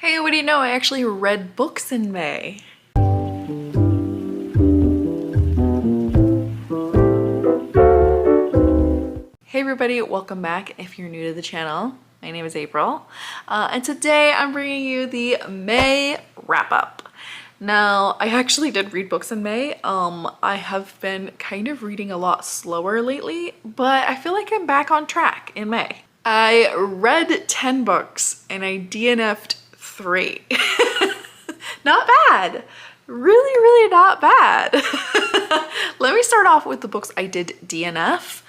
Hey, what do you know? I actually read books in May. Hey everybody, welcome back if you're new to the channel. My name is April, and today I'm bringing you the May wrap-up. Now, I actually did read books in May. I have been kind of reading a lot slower lately, but I feel like I'm back on track in May. I read 10 books and I DNF'd 3. Not bad. Really not bad. Let me start off with the books I did DNF.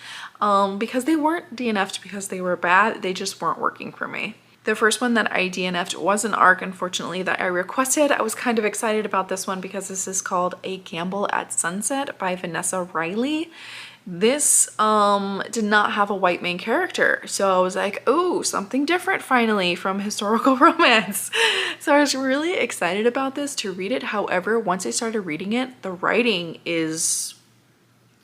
Because they weren't DNF'd because they were bad, they just weren't working for me. The first one that I DNF'd was an ARC, unfortunately, that I requested. I was kind of excited about this one because this is called A Gamble at Sunset by Vanessa Riley. This did not have a white main character, so I was like, oh, something different finally from historical romance. So I was really excited about this to read it. However, once I started reading it, the writing is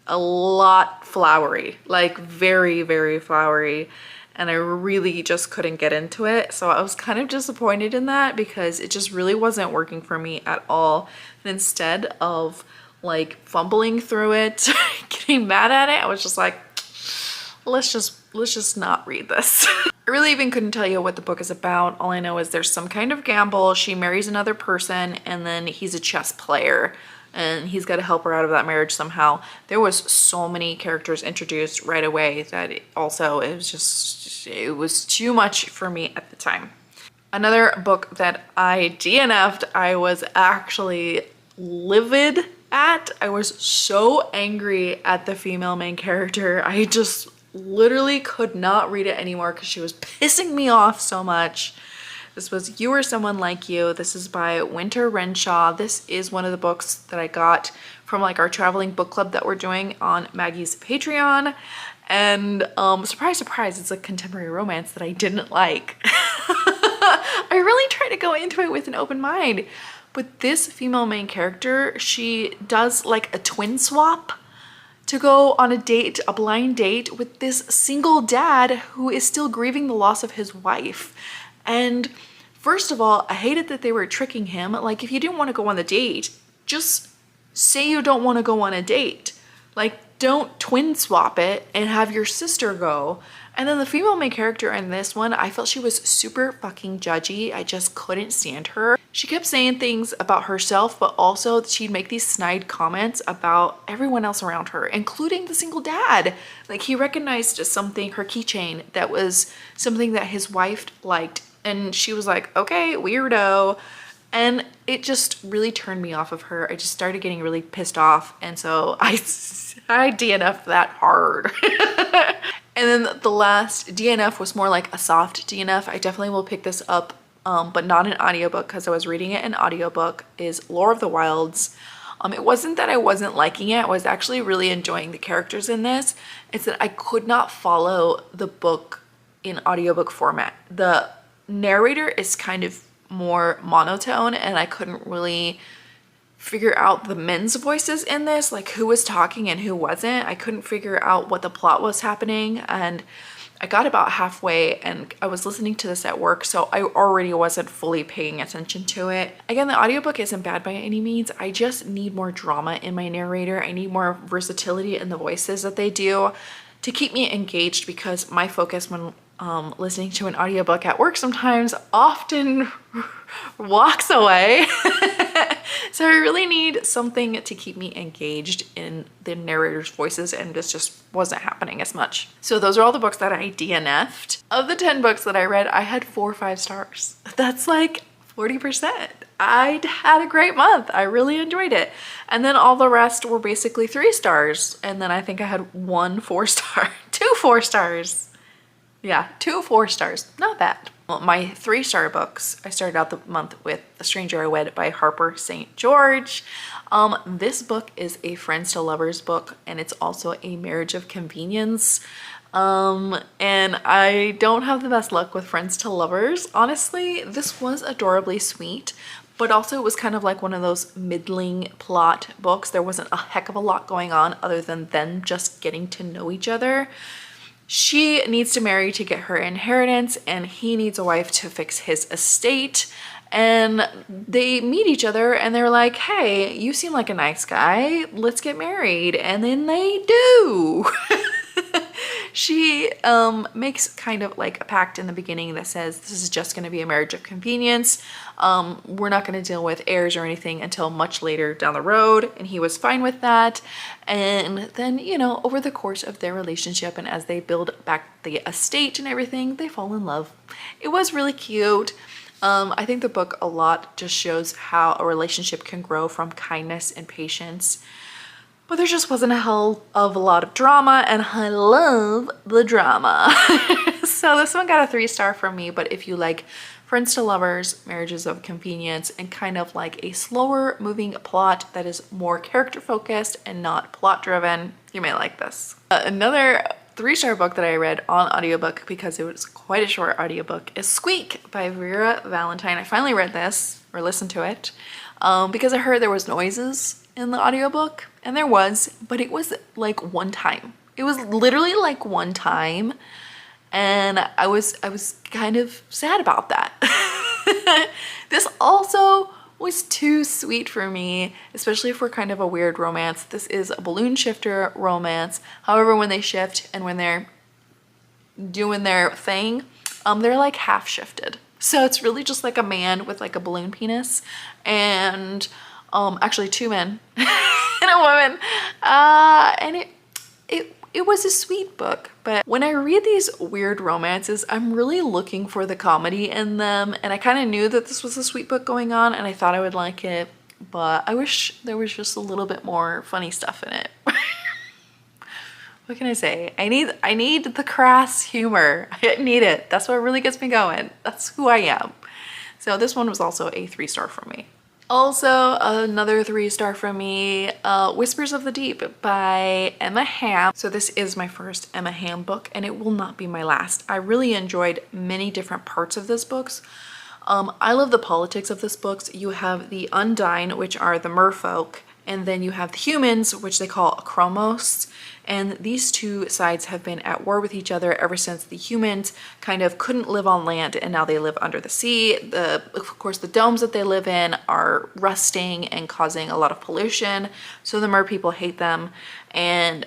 a lot flowery, like very flowery, and I really just couldn't get into it. So I was kind of disappointed in that because it just really wasn't working for me at all. And instead of like fumbling through it, getting mad at it, I was just like, let's just not read this. I really even couldn't tell you what the book is about. All I know is there's some kind of gamble. She marries another person and then he's a chess player and he's got to help her out of that marriage somehow. There was so many characters introduced right away that it was too much for me at the time. Another book that I DNF'd, I was actually livid at. I was so angry at the female main character. I just literally could not read it anymore because she was pissing me off so much. This was You or Someone Like You. This is by Winter Renshaw. This is one of the books that I got from like our traveling book club that we're doing on Maggie's Patreon. And surprise, it's a contemporary romance that I didn't like. I really try to go into it with an open mind. But this female main character, she does like a twin swap to go on a date, a blind date with this single dad who is still grieving the loss of his wife. And first of all, I hated that they were tricking him. Like, if you didn't want to go on the date, just say you don't want to go on a date. Like, don't twin swap it and have your sister go. And then the female main character in this one, I felt she was super fucking judgy. I just couldn't stand her. She kept saying things about herself, but also she'd make these snide comments about everyone else around her, including the single dad. Like, he recognized something, her keychain, that was something that his wife liked. And she was like, okay, weirdo. And it just really turned me off of her. I just started getting really pissed off. And so I DNF'd that hard. And then the last DNF was more like a soft DNF. I definitely will pick this up, but not an audiobook because I was reading it in audiobook, is Lore of the Wilds. It wasn't that I wasn't liking it. I was actually really enjoying the characters in this. It's that I could not follow the book in audiobook format. The narrator is kind of more monotone and I couldn't really figure out the men's voices in this, like who was talking and who wasn't. I couldn't figure out what the plot was happening, and I got about halfway and I was listening to this at work, so I already wasn't fully paying attention to it. Again, the audiobook isn't bad by any means. I just need more drama in my narrator. I need more versatility in the voices that they do to keep me engaged, because my focus when listening to an audiobook at work sometimes often walks away. So I really need something to keep me engaged in the narrator's voices, and this just wasn't happening as much. So those are all the books that I DNF'd. Of the 10 books that I read, I had 4 5 stars. That's like 40%. I had a great month. I really enjoyed it. And then all the rest were basically 3 stars. And then I think I had 1 4-star, 2 4 stars. Yeah, 2 4 stars, not bad. Well, my 3-star books, I started out the month with A Stranger I Wed by Harper St. George. This book is a friends to lovers book, and it's also a marriage of convenience. And I don't have the best luck with friends to lovers. Honestly, this was adorably sweet, but also it was kind of like one of those middling plot books. There wasn't a heck of a lot going on other than them just getting to know each other. she needs to marry to get her inheritance, and he needs a wife to fix his estate. And they meet each other and they're like, hey, you seem like a nice guy, let's get married. And then they do. She makes kind of like a pact in the beginning that says this is just going to be a marriage of convenience. We're not going to deal with heirs or anything until much later down the road. And he was fine with that. And then, you know, over the course of their relationship and as they build back the estate and everything, they fall in love. It was really cute. I think the book a lot just shows how a relationship can grow from kindness and patience. But there just wasn't a hell of a lot of drama, and I love the drama. So this one got a 3-star from me, but if you like friends to lovers, marriages of convenience, and kind of like a slower moving plot that is more character focused and not plot driven, you may like this. Another 3-star book that I read on audiobook because it was quite a short audiobook is Squeak by Vera Valentine. I finally read this, or listened to it, because I heard there was noises in the audiobook, and there was, but it was like one time. It was literally like one time, and I was kind of sad about that. This also was too sweet for me, especially for kind of a weird romance. This is a balloon shifter romance. However, when they shift and when they're doing their thing, they're like half shifted. So it's really just like a man with like a balloon penis and actually 2 men and a woman. And it was a sweet book, but when I read these weird romances, I'm really looking for the comedy in them. And I kind of knew that this was a sweet book going on and I thought I would like it, but I wish there was just a little bit more funny stuff in it. What can I say? I need the crass humor. I need it. That's what really gets me going. That's who I am. So this one was also a 3-star from me. Also, another 3-star from me, Whispers of the Deep by Emma Ham. So this is my first Emma Ham book, and it will not be my last. I really enjoyed many different parts of this book. I love the politics of this book. You have the Undine, which are the merfolk, and then you have the humans, which they call Chromos. And these two sides have been at war with each other ever since the humans kind of couldn't live on land and now they live under the sea. Of course, the domes that they live in are rusting and causing a lot of pollution. So the mer people hate them. And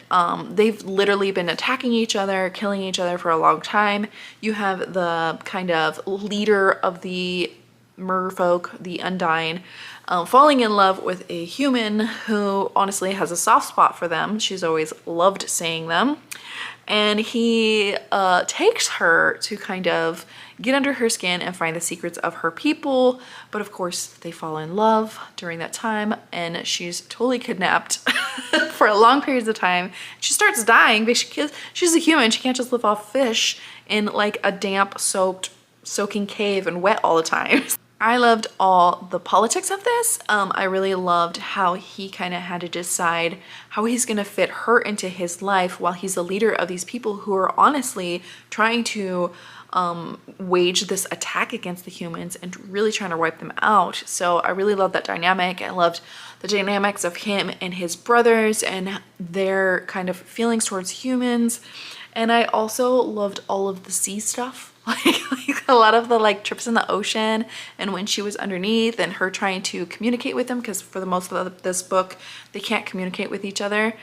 they've literally been attacking each other, killing each other for a long time. You have the kind of leader of the merfolk, the Undine, falling in love with a human who honestly has a soft spot for them. She's always loved seeing them. And he takes her to kind of get under her skin and find the secrets of her people. But of course, they fall in love during that time and she's totally kidnapped for long periods of time. She starts dying because she's a human. She can't just live off fish in like a damp, soaking cave and wet all the time. I loved all the politics of this. I really loved how he kind of had to decide how he's going to fit her into his life while he's the leader of these people who are honestly trying to wage this attack against the humans and really trying to wipe them out. So I really loved that dynamic. I loved the dynamics of him and his brothers and their kind of feelings towards humans. And I also loved all of the sea stuff. Like a lot of the like trips in the ocean and when she was underneath and her trying to communicate with them, because for the most of this book they can't communicate with each other.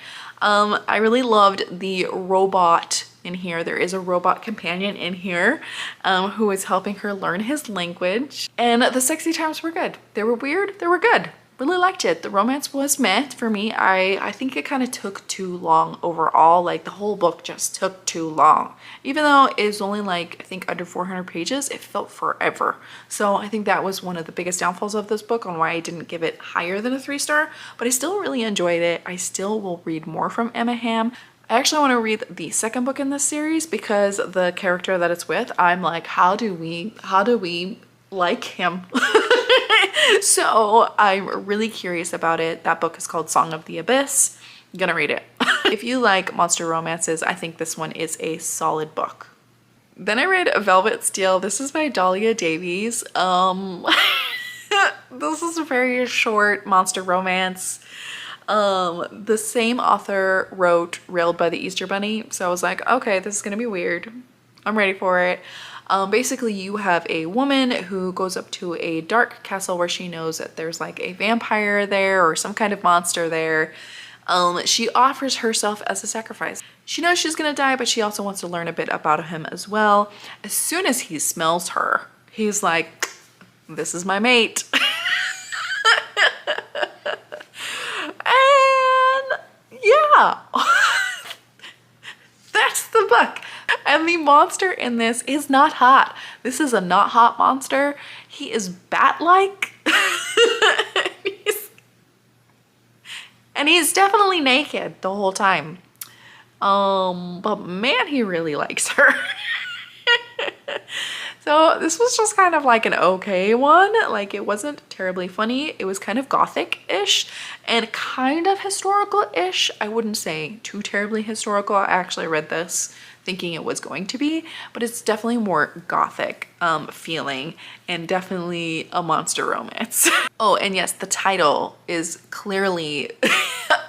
I really loved the robot in here. There is a robot companion in here who is helping her learn his language, and the sexy times were good. They were weird, they were good. Really liked it. The romance was meh for me. I think it kind of took too long overall. Like the whole book just took too long. Even though it was only like, I think under 400 pages, it felt forever. So I think that was one of the biggest downfalls of this book on why I didn't give it higher than a 3-star, but I still really enjoyed it. I still will read more from Emma Ham. I actually want to read the second book in this series because the character that it's with, I'm like, how do we like him? So I'm really curious about it. That book is called Song of the Abyss. I'm gonna read it. If you like monster romances, I think this one is a solid book. Then I read Velvet Steel. This is by Dahlia Davies. This is a very short monster romance. The same author wrote Railed by the Easter Bunny, so I was like, okay, this is gonna be weird. I'm ready for it. Basically, you have a woman who goes up to a dark castle where she knows that there's like a vampire there or some kind of monster there. She offers herself as a sacrifice. She knows she's gonna die, but she also wants to learn a bit about him as well. As soon as he smells her, he's like, this is my mate. And yeah, that's the book. And the monster in this is not hot. This is a not hot monster. He is bat-like. And he's definitely naked the whole time. But man, he really likes her. So this was just kind of like an okay one. Like, it wasn't terribly funny. It was kind of gothic-ish and kind of historical-ish. I wouldn't say too terribly historical. I actually read this thinking it was going to be, but it's definitely more gothic feeling and definitely a monster romance. Oh, and yes, the title is clearly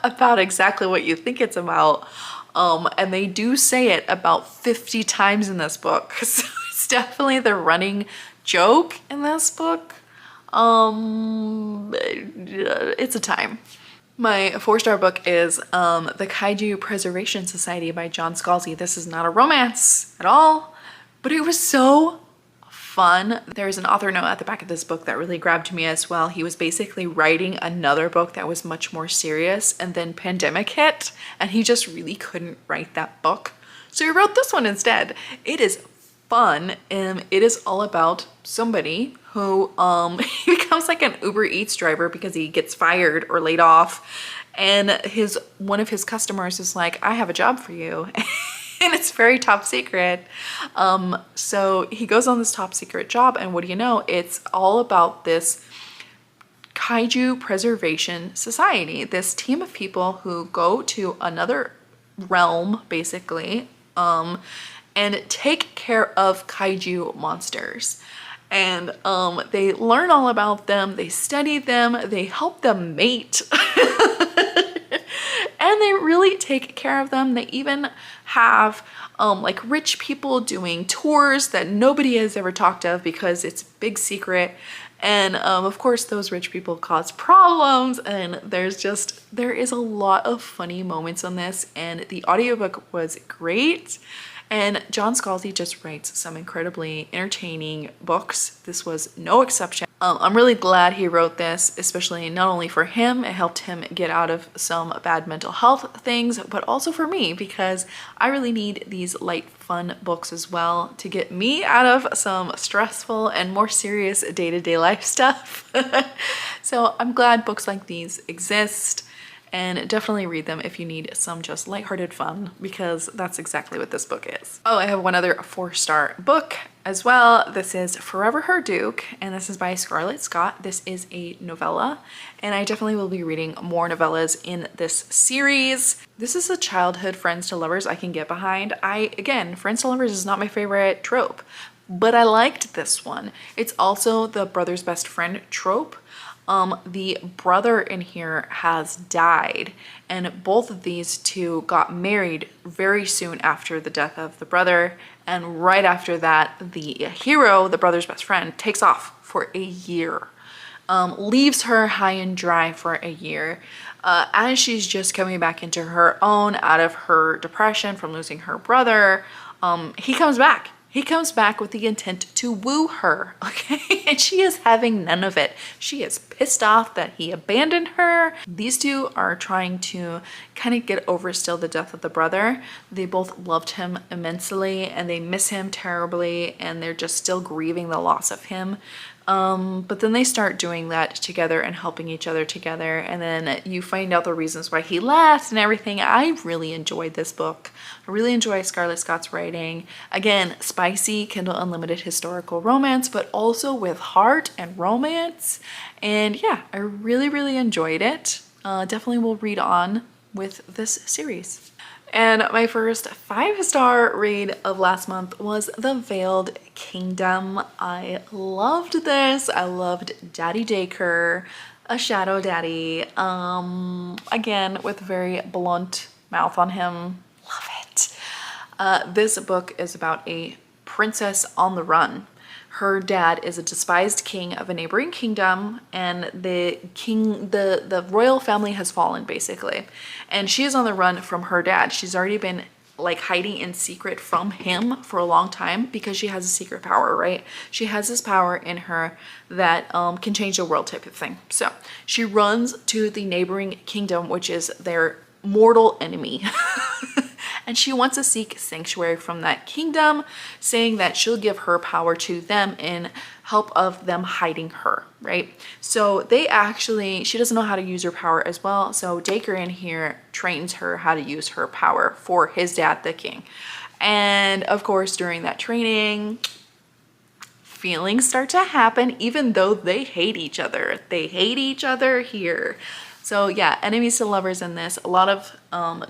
about exactly what you think it's about. And they do say it about 50 times in this book. So it's definitely the running joke in this book. It's a time. My 4-star book is The Kaiju Preservation Society by John Scalzi. This is not a romance at all, but it was so fun. There's an author note at the back of this book that really grabbed me as well. He was basically writing another book that was much more serious, and then pandemic hit and he just really couldn't write that book. So he wrote this one instead. It is fun, and it is all about somebody who he becomes like an Uber Eats driver because he gets fired or laid off, and one of his customers is like, I have a job for you. And it's very top secret. So he goes on this top secret job, and what do you know, it's all about this Kaiju Preservation Society, this team of people who go to another realm basically, and take care of kaiju monsters. And they learn all about them, they study them, they help them mate. And they really take care of them. They even have like rich people doing tours that nobody has ever talked of because it's a big secret. And of course those rich people cause problems, and there is a lot of funny moments on this, and the audiobook was great. And John Scalzi just writes some incredibly entertaining books. This was no exception. I'm really glad he wrote this, especially not only for him, it helped him get out of some bad mental health things, but also for me, because I really need these light, fun books as well to get me out of some stressful and more serious day-to-day life stuff. So I'm glad books like these exist. And definitely read them if you need some just lighthearted fun, because that's exactly what this book is. Oh, I have one other 4-star book as well. This is Forever Her Duke, and this is by Scarlett Scott. This is a novella, and I definitely will be reading more novellas in this series. This is a childhood friends to lovers I can get behind. Again, friends to lovers is not my favorite trope, but I liked this one. It's also the brother's best friend trope. The brother in here has died, and both of these two got married very soon after the death of the brother, and right after that the hero, the brother's best friend, takes off for a year, leaves her high and dry for a year, as she's just coming back into her own out of her depression from losing her brother. He comes back. He comes back with the intent to woo her, okay? And she is having none of it. She is pissed off that he abandoned her. These two are trying to kind of get over still the death of the brother. They both loved him immensely and they miss him terribly, and they're just still grieving the loss of him. But then they start doing that together and helping each other together, and then you find out the reasons why he left and everything. I really enjoyed this book. I really enjoy Scarlett Scott's writing. Again, spicy Kindle Unlimited historical romance, but also with heart and romance. And yeah, I really enjoyed it. Definitely will read on with this series. And my first 5-star read of last month was The Veiled Kingdom. I loved this. I loved Daddy Daycare. a shadow daddy. Again, with a very blunt mouth on him. Love it. This book is about a princess on the run. Her dad is a despised king of a neighboring kingdom, and the royal family has fallen basically. And she is on the run from her dad. She's already been like hiding in secret from him for a long time because she has a secret power, right? She has this power in her that can change the world type of thing. So she runs to the neighboring kingdom, which is their mortal enemy. And she wants to seek sanctuary from that kingdom, saying that she'll give her power to them in help of them hiding her, right? So she doesn't know how to use her power as well. So Dacre in here trains her how to use her power for his dad, the king. And of course, during that training, feelings start to happen, even though they hate each other. They hate each other here. So yeah, enemies to lovers in this. A lot of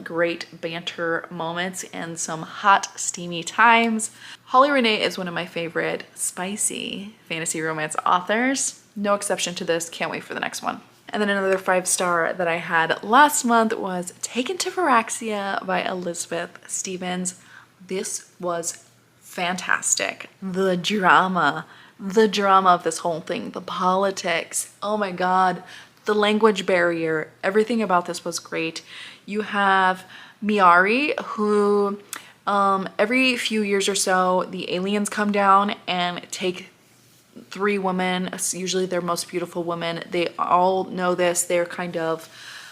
great banter moments and some hot, steamy times. Holly Renee is one of my favorite spicy fantasy romance authors. No exception to this. Can't wait for the next one. And then another 5-star that I had last month was Taken to Viraxia by Elizabeth Stevens. This was fantastic. The drama of this whole thing, the politics. Oh my God. The language barrier, everything about this was great. You have Miari, who every few years or so, the aliens come down and take 3 women, usually their most beautiful women. They all know this. They're kind of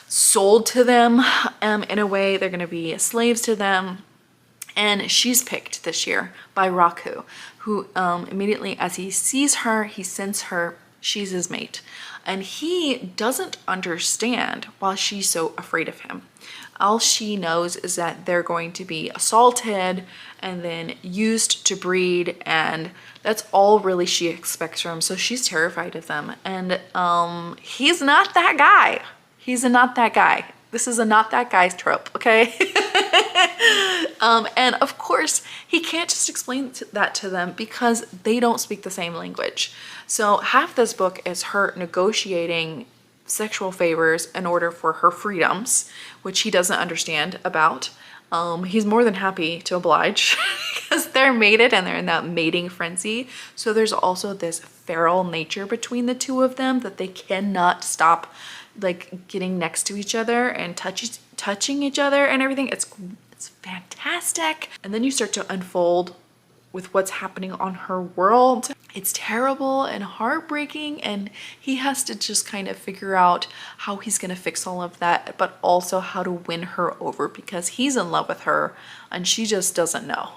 sold to them in a way. They're going to be slaves to them. And she's picked this year by Raku, who immediately as he sees her, he sends her, she's his mate. And he doesn't understand why she's so afraid of him. All she knows is that they're going to be assaulted and then used to breed, and that's all really she expects from him. So she's terrified of them. And he's not that guy. He's a not that guy. This is a not that guy's trope, okay? And of course, he can't just explain that to them because they don't speak the same language. So half this book is her negotiating sexual favors in order for her freedoms, which he doesn't understand about. He's more than happy to oblige because they're mated and they're in that mating frenzy. So there's also this feral nature between the two of them that they cannot stop like getting next to each other and touching each other and everything. It's fantastic. And then you start to unfold with what's happening on her world. It's terrible and heartbreaking, and he has to just kind of figure out how he's gonna fix all of that, but also how to win her over because he's in love with her and she just doesn't know.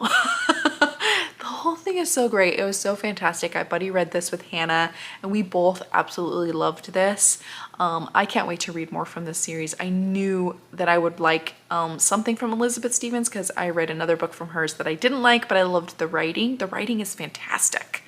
The whole thing is so great. It was so fantastic. I buddy read this with Hannah and we both absolutely loved this. I can't wait to read more from this series. I knew that I would like something from Elizabeth Stevens because I read another book from hers that I didn't like, but I loved the writing. The writing is fantastic.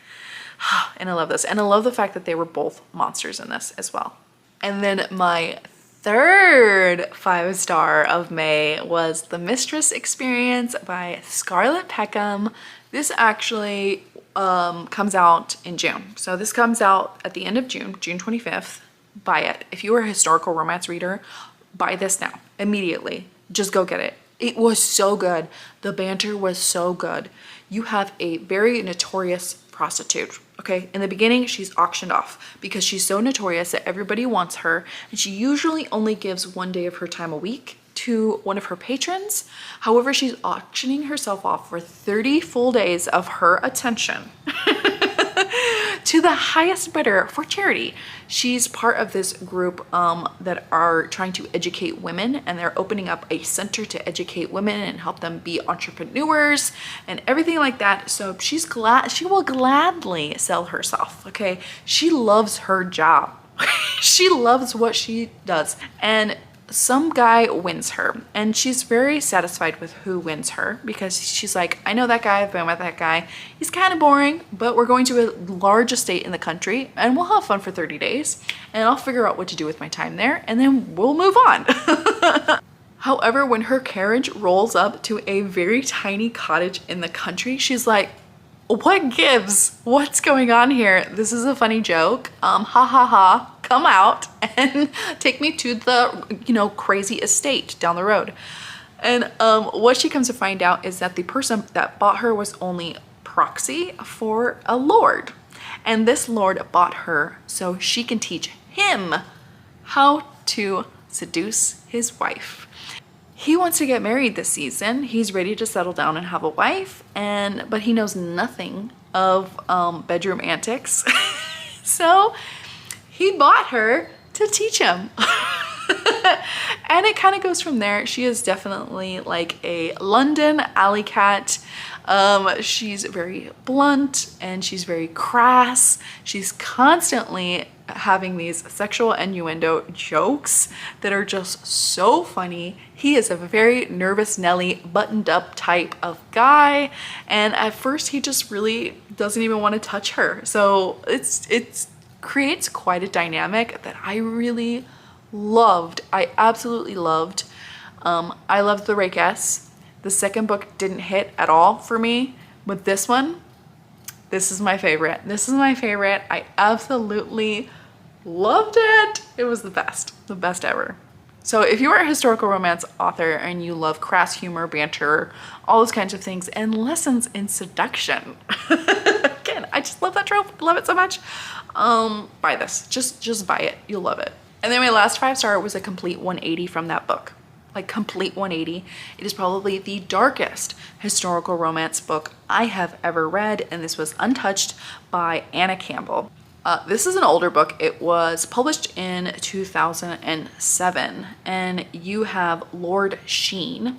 And I love this. And I love the fact that they were both monsters in this as well. And then my third 5-star of May was The Mistress Experience by Scarlett Peckham. This actually comes out in June. So this comes out at the end of June, June 25th. Buy it. If you are a historical romance reader, buy this now, immediately. Just go get it. It was so good. The banter was so good. You have a very notorious prostitute, okay? In the beginning, she's auctioned off because she's so notorious that everybody wants her, and she usually only gives 1 day of her time a week to one of her patrons. However, she's auctioning herself off for 30 full days of her attention to the highest bidder for charity. She's part of this group that are trying to educate women, and they're opening up a center to educate women and help them be entrepreneurs and everything like that. So she will gladly sell herself, okay? She loves her job. She loves what she does. And some guy wins her, and she's very satisfied with who wins her because she's like, I know that guy, I've been with that guy. He's kind of boring, but we're going to a large estate in the country and we'll have fun for 30 days and I'll figure out what to do with my time there and then we'll move on. However, when her carriage rolls up to a very tiny cottage in the country, she's like, what gives? What's going on here? This is a funny joke. Ha ha ha. come out and take me to the, you know, crazy estate down the road. And what she comes to find out is that the person that bought her was only proxy for a lord. And this lord bought her so she can teach him how to seduce his wife. He wants to get married this season. He's ready to settle down and have a wife, but he knows nothing of bedroom antics. So he bought her to teach him. And it kind of goes from there. She is definitely like a London alley cat. She's very blunt and she's very crass. She's constantly having these sexual innuendo jokes that are just so funny. He is a very nervous Nelly, buttoned up type of guy, and at first he just really doesn't even want to touch her. So it's creates quite a dynamic that I really loved. I absolutely loved. I loved the Rakes. The second book didn't hit at all for me, but this one, this is my favorite. This is my favorite. I absolutely loved it. It was the best ever. So if you are a historical romance author and you love crass humor, banter, all those kinds of things, and lessons in seduction, again, I just love that trope. Love it so much. Buy this. Just buy it. You'll love it. And then my last 5-star was a complete 180 from that book. Like complete 180. It is probably the darkest historical romance book I have ever read, and this was Untouched by Anna Campbell. This is an older book. It was published in 2007, and you have Lord Sheen.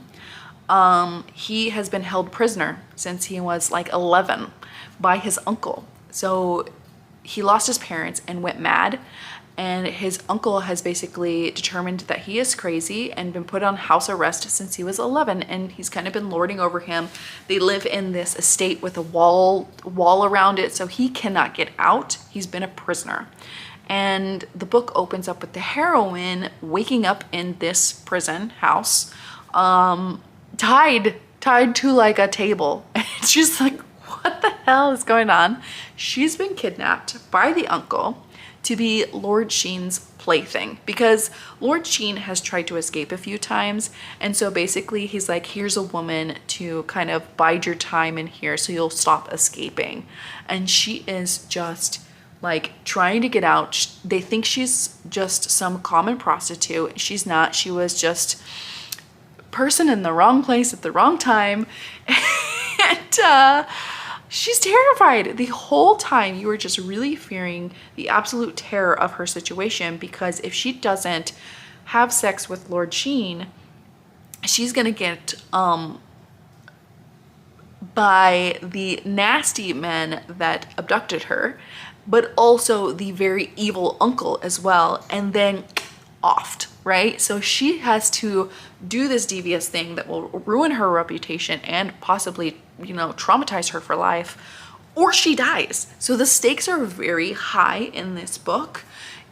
He has been held prisoner since he was like 11 by his uncle. So he lost his parents and went mad, and his uncle has basically determined that he is crazy and been put on house arrest since he was 11, and he's kind of been lording over him. They live in this estate with a wall around it, so he cannot get out. He's been a prisoner. And the book opens up with the heroine waking up in this prison house, tied to like a table. And she's like, what the hell is going on? She's been kidnapped by the uncle to be Lord Sheen's plaything, because Lord Sheen has tried to escape a few times, and so basically he's like, here's a woman to kind of bide your time in here so you'll stop escaping. And she is just like trying to get out. They think she's just some common prostitute. She's not. She was just a person in the wrong place at the wrong time. And she's terrified the whole time. You are just really fearing the absolute terror of her situation, because if she doesn't have sex with Lord Sheen, she's gonna get by the nasty men that abducted her, but also the very evil uncle as well, and then offed, right? So she has to do this devious thing that will ruin her reputation and possibly, you know, traumatize her for life, or she dies. So the stakes are very high in this book.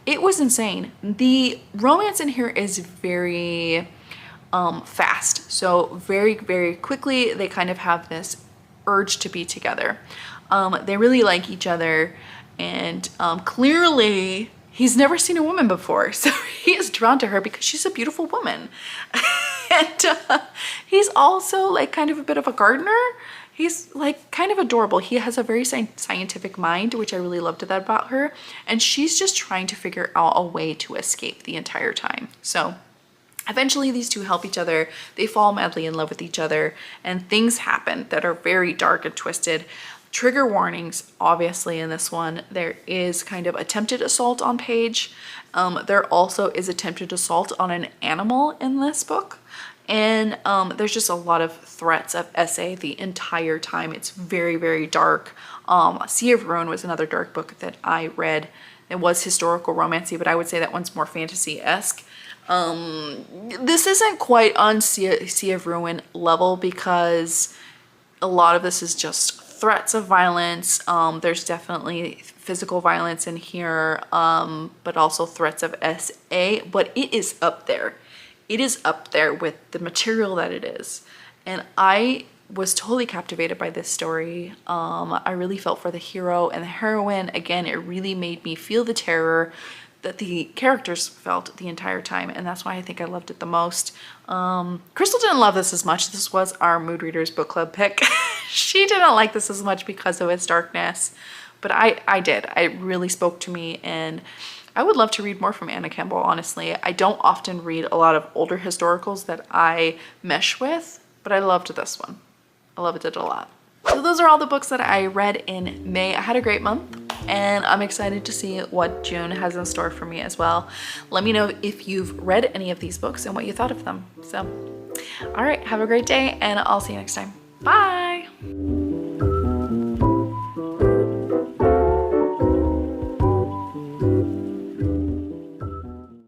It was insane. The romance in here is very fast. So very, very quickly, they kind of have this urge to be together. They really like each other, and clearly he's never seen a woman before, so he is drawn to her because she's a beautiful woman. And he's also like kind of a bit of a gardener. He's like kind of adorable. He has a very scientific mind, which I really loved that about her. And she's just trying to figure out a way to escape the entire time. So eventually these two help each other. They fall madly in love with each other, and things happen that are very dark and twisted. Trigger warnings, obviously, in this one. There is kind of attempted assault on Paige. There also is attempted assault on an animal in this book. And there's just a lot of threats of SA the entire time. It's very, very dark. Sea of Ruin was another dark book that I read. It was historical romancy, but I would say that one's more fantasy-esque. This isn't quite on Sea of Ruin level, because a lot of this is just threats of violence. There's definitely physical violence in here, but also threats of SA, but it is up there. It is up there with the material that it is. And I was totally captivated by this story. I really felt for the hero and the heroine. Again, it really made me feel the terror, that the characters felt the entire time, and that's why I think I loved it the most. Crystal didn't love this as much. This was our Mood Readers book club pick. She didn't like this as much because of its darkness, but I did. It really spoke to me, and I would love to read more from Anna Campbell, honestly. I don't often read a lot of older historicals that I mesh with, but I loved this one. I loved it a lot. So those are all the books that I read in May. I had a great month, and I'm excited to see what June has in store for me as well. Let me know if you've read any of these books and what you thought of them. So, all right, have a great day, and I'll see you next time. Bye.